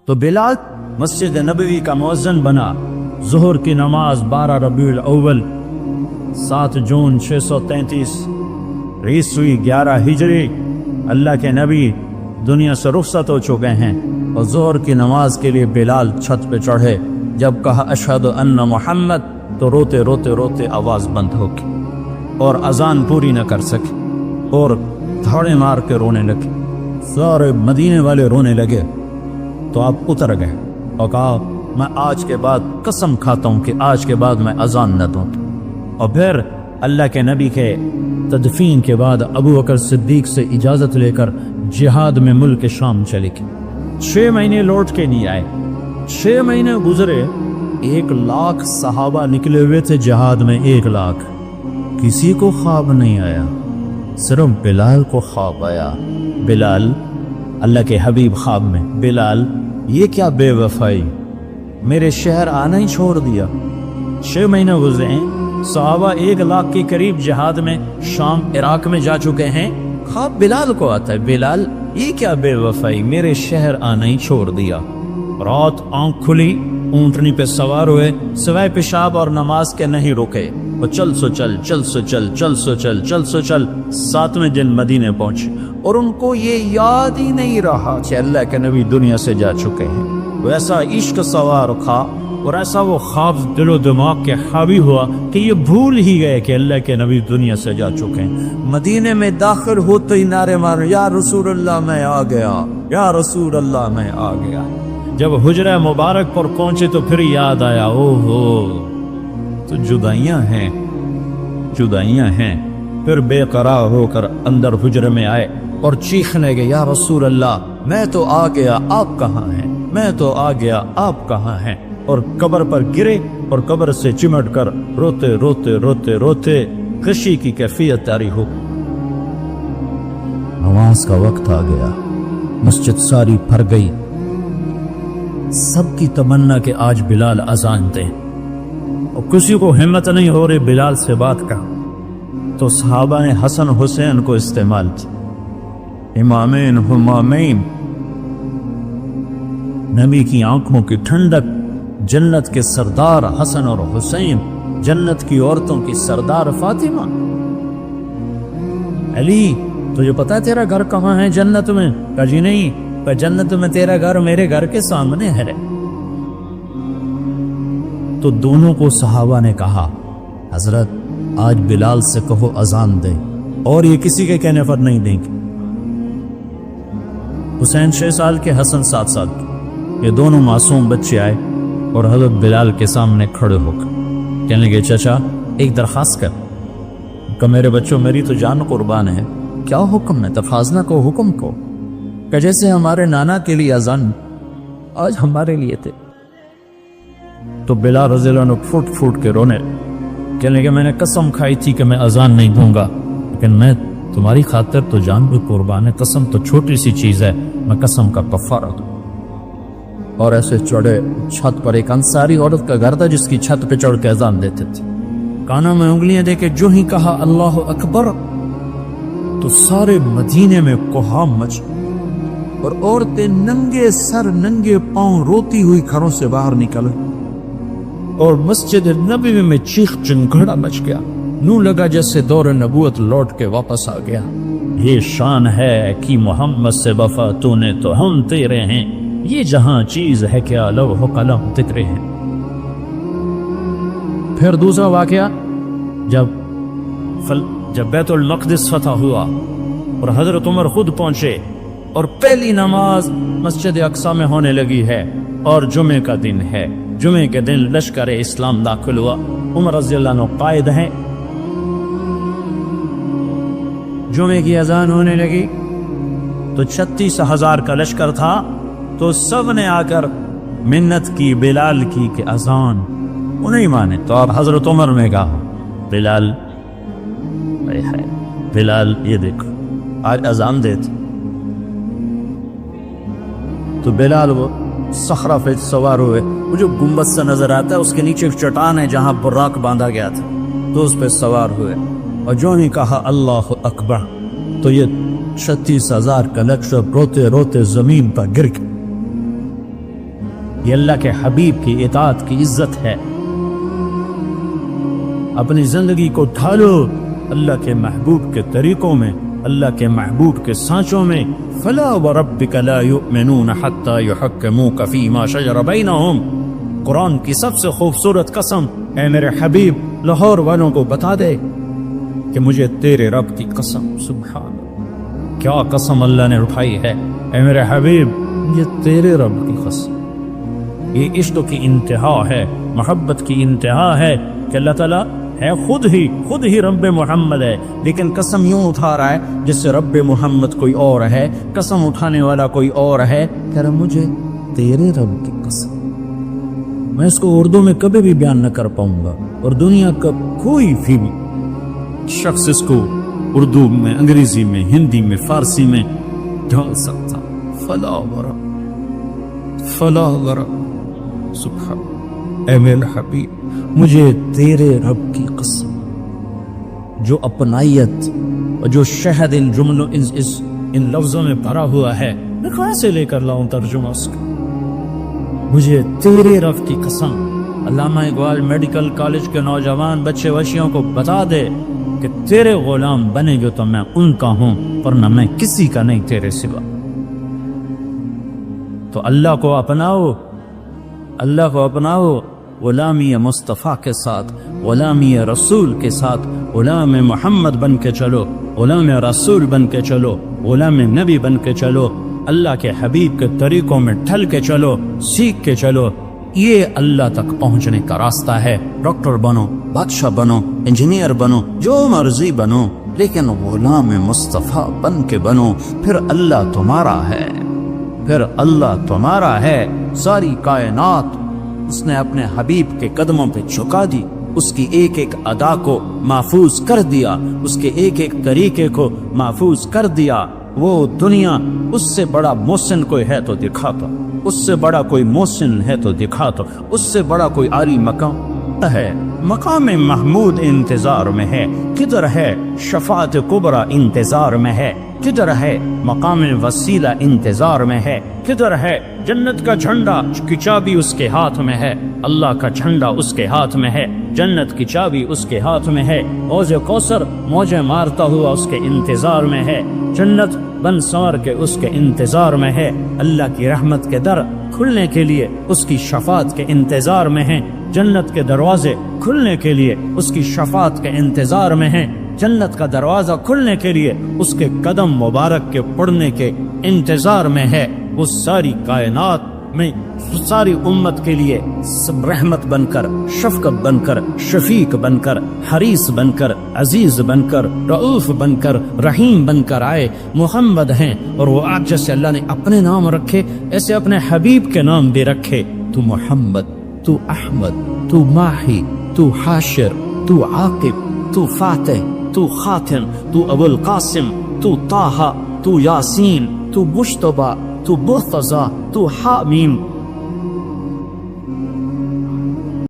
تو بلال مسجد نبوی کا مؤذن بنا. ظہر کی نماز 12 ربیع الاول 7 جون 633 ریس ہوئی 11 ہجری. اللہ کے نبی دنیا سے رخصت ہو چکے ہیں اور ظہر کی نماز کے لیے بلال چھت پہ چڑھے. جب کہا اشہد ان محمد تو روتے روتے روتے آواز بند ہو گئی اور اذان پوری نہ کر سکے اور دھاڑے مار کے رونے لگے. سارے مدینے والے رونے لگے تو آپ اتر گئے اور کہا میں آج کے بعد قسم کھاتا ہوں کہ آج کے بعد میں اذان نہ دوں. اور پھر اللہ کے نبی کے تدفین کے بعد ابو بکر صدیق سے اجازت لے کر جہاد میں ملک شام چلے گئے. 6 مہینے لوٹ کے نہیں آئے. 6 مہینے گزرے. 1 لاکھ صحابہ نکلے ہوئے تھے جہاد میں. 1 لاکھ. کسی کو خواب نہیں آیا, صرف بلال کو خواب آیا. بلال اللہ کے حبیب خواب میں, بلال یہ کیا بے وفائی, میرے شہر آنا ہی چھوڑ دیا. 6 مہینے گزرے ہیں. صحابہ 1 لاکھ کے قریب جہاد میں شام عراق میں جا چکے ہیں. خواب بلال کو آتا ہے, بلال یہ کیا بے وفائی, میرے شہر آنا ہی چھوڑ دیا. رات آنکھ کھلی, اونٹنی پہ سوار ہوئے, سوائے پیشاب اور نماز کے نہیں رکے. وہ چل سو چل, چل سو چل, چل سو چل, چل سو چل. 7ویں دن مدینے پہنچے اور ان کو یہ یاد ہی نہیں رہا کہ اللہ کے نبی دنیا سے جا چکے ہیں. وہ ایسا عشق سوار تھا اور ایسا وہ خواب دل و دماغ کے حاوی ہوا کہ یہ بھول ہی گئے کہ اللہ کے نبی دنیا سے جا چکے ہیں. مدینے میں داخل ہوتے ہی نعرے مار, یا رسول اللہ میں آ گیا, یا رسول اللہ میں آ گیا. جب حجرہ مبارک پر پہنچے تو پھر یاد آیا, او ہو تو جدائیاں ہیں, جدائیاں ہیں. پھر بے قرار ہو کر اندر حجرے میں آئے اور چیخنے گئے, یا رسول اللہ میں تو آ گیا, آپ کہاں ہیں, میں تو آ گیا, آپ کہاں ہیں. اور قبر پر گرے اور قبر سے چمٹ کر روتے روتے روتے روتے خوشی کی کیفیت طاری ہو. نماز کا وقت آ گیا, مسجد ساری بھر گئی. سب کی تمنا کہ آج بلال اذان دے اور کسی کو ہمت نہیں ہو رہی بلال سے بات کا. تو صحابہ نے حسن حسین کو استعمال کیا, امامین ہمامین. نبی کی آنکھوں کی ٹھنڈک, جنت کے سردار حسن اور حسین, جنت کی عورتوں کی سردار فاطمہ. علی تجھے پتا ہے تیرا گھر کہاں ہے جنت میں؟ کہا جی نہیں. کہ جنت میں تیرا گھر میرے گھر کے سامنے ہے. تو دونوں کو صحابہ نے کہا, حضرت آج بلال سے کہو اذان دے, اور یہ کسی کے کہنے پر نہیں دیں گے. حسین 6 سال کے, حسن 7 سال کے, یہ دونوں معصوم بچے آئے اور حضرت بلال کے سامنے کھڑے ہو کر کہنے لگے, چچا ایک درخواست کر. کہ میرے بچوں میری تو جان قربان ہے, کیا حکم ہے؟ تفاضنا کو حکم کو. کہ جیسے ہمارے نانا کے لیے اذان آج ہمارے لیے تھے. تو بلال رضی اللہ عنہ پھوٹ پھوٹ کے رونے, کہنے لگے میں نے قسم کھائی تھی کہ میں اذان نہیں دوں گا, لیکن میں تمہاری خاطر تو جان بھی قربان ہے. قسم تو چھوٹی سی چیز ہے, میں قسم کا کفارہ دوں. اور ایسے چڑھے چھت پر. ایک انصاری عورت کا گھر تھا جس کی چھت پہ چڑھ کے اذان دیتے تھے. کانوں میں انگلیاں دے کے جو ہی کہا اللہ اکبر تو سارے مدینے میں کوہام مچ اور عورتیں ننگے سر ننگے پاؤں روتی ہوئی گھروں سے باہر نکلے اور مسجد نبوی میں چیخ چنگھڑا مچ گیا. نو لگا جیسے دور نبوت لوٹ کے واپس آ گیا. یہ شان ہے کہ محمد سے وفا تو نے تو ہم تیرے ہیں, یہ جہاں چیز ہے کیا لوح قلم ذکرے ہیں. پھر دوسرا واقعہ, جب بیت المقدس فتح ہوا اور حضرت عمر خود پہنچے اور پہلی نماز مسجد اقصی میں ہونے لگی ہے اور جمعے کا دن ہے. جمعے کے دن لشکر اسلام داخل ہوا. عمر رضی اللہ عنہ قائد ہیں. جمعے کی اذان ہونے لگی تو 36,000 کا لشکر تھا. تو سب نے آ کر منت کی بلال کی کہ اذان, وہ نہیں مانے. تو اب حضرت عمر نے کہا بلال, بلال یہ دیکھو آج اذان دیتے. تو بلال وہ صخرہ پہ سوار ہوئے, وہ جو گنبد سے نظر آتا ہے اس کے نیچے ایک چٹان ہے جہاں براق باندھا گیا تھا, تو اس پہ سوار ہوئے اور جو ہی کہا اللہ اکبر تو یہ 36,000 کا لشکر روتے روتے زمین پر گر گیا. یہ اللہ کے حبیب کی اطاعت کی عزت ہے۔ اپنی زندگی کو ڈھالو اللہ کے محبوب کے طریقوں میں، اللہ کے محبوب کے سانچوں میں۔ فلا وربک لا یؤمنون حتی یحکموک فیما شجر بینہم، قرآن کی سب سے خوبصورت قسم۔ اے میرے حبیب لاہور والوں کو بتا دے کہ مجھے تیرے رب کی قسم، سبحان اللہ، کیا قسم اللہ نے اٹھائی ہے۔ اے میرے حبیب یہ تیرے رب کی قسم۔ یہ عشق کی انتہا ہے، محبت کی انتہا ہے کہ اللہ تعالیٰ ہے خود ہی رب محمد ہے، لیکن قسم یوں اٹھا رہا ہے جس سے رب محمد کوئی اور ہے، قسم اٹھانے والا کوئی اور ہے، کہہ رہا مجھے تیرے رب کی قسم۔ میں اس کو اردو میں کبھی بھی بیان نہ کر پاؤں گا، اور دنیا کا کوئی بھی شخص اس کو اردو میں، انگریزی میں، ہندی میں، فارسی میں ڈھال سکتا۔ فلا ورب سبحان، اے میرے حبیب مجھے تیرے رب کی قسم، جو اپنائیت اور جو شہد ان جملوں ان لفظوں میں بھرا ہوا ہے، میں کہاں سے لے کر لاؤں ترجمہ اس کا؟ مجھے تیرے رب کی قسم۔ علامہ اقبال میڈیکل کالج کے نوجوان بچے بچیوں کو بتا دے کہ تیرے غلام بنے جو تو میں ان کا ہوں، ورنہ میں کسی کا نہیں تیرے سوا۔ تو اللہ کو اپناؤ، اللہ کو اپناؤ، غلامی مصطفیٰ کے ساتھ، غلامی رسول کے ساتھ، غلام محمد بن کے چلو، غلام رسول بن کے چلو، غلام نبی بن کے چلو، اللہ کے حبیب کے طریقوں میں ڈھل کے چلو، سیکھ کے چلو۔ یہ اللہ تک پہنچنے کا راستہ ہے۔ ڈاکٹر بنو، بادشاہ بنو، انجینئر بنو، جو مرضی بنو، لیکن غلام مصطفیٰ بن کے بنو، پھر اللہ تمہارا ہے، پھر اللہ تمہارا ہے۔ ساری کائنات اس نے اپنے حبیب کے قدموں پہ جھکا دی، اس کی ایک ایک ادا کو محفوظ کر دیا، اس کے ایک ایک طریقے کو محفوظ کر دیا۔ وہ دنیا اس سے بڑا محسن کوئی ہے تو دکھا تو، اس سے بڑا کوئی محسن ہے تو دکھا تو، اس سے بڑا کوئی عالی مقام ہے۔ مقام محمود انتظار میں ہے، کدھر ہے شفاعت کبریٰ انتظار میں ہے، کدھر ہے مقام وسیلہ انتظار میں ہے، کدھر ہے جنت کا جھنڈا کی چابی اس کے ہاتھ میں ہے، اللہ کا جھنڈا اس کے ہاتھ میں ہے، جنت کی چابی اس کے ہاتھ میں ہے، حوض کوثر موجیں مارتا ہوا اس کے انتظار میں ہے، جنت بن سنور کے اس کے انتظار میں ہے، اللہ کی رحمت کے در کھلنے کے لیے اس کی شفاعت کے انتظار میں ہیں، جنت کے دروازے کھلنے کے لیے اس کی شفاعت کے انتظار میں ہیں، جنت کا دروازہ کھلنے کے لیے اس کے قدم مبارک کے پڑنے کے انتظار میں ہے۔ وہ ساری کائنات میں ساری امت کے لیے رحمت بن کر، شفقت بن کر، شفیق بن کر، حریص بن کر، عزیز بن کر، رؤوف بن کر، رحیم بن کر آئے، محمد ہیں۔ اور وہ آج جیسے اللہ نے اپنے نام رکھے ایسے اپنے حبیب کے نام بھی رکھے۔ تو محمد، تو احمد، تو ماہی، تو حاشر، تو عاقب، تو فاتح، تو خاتم، تو ابو القاسم، تو طٰہٰ، تو یاسین، تو مجتبیٰ، تو مرتضیٰ، تو حامیم،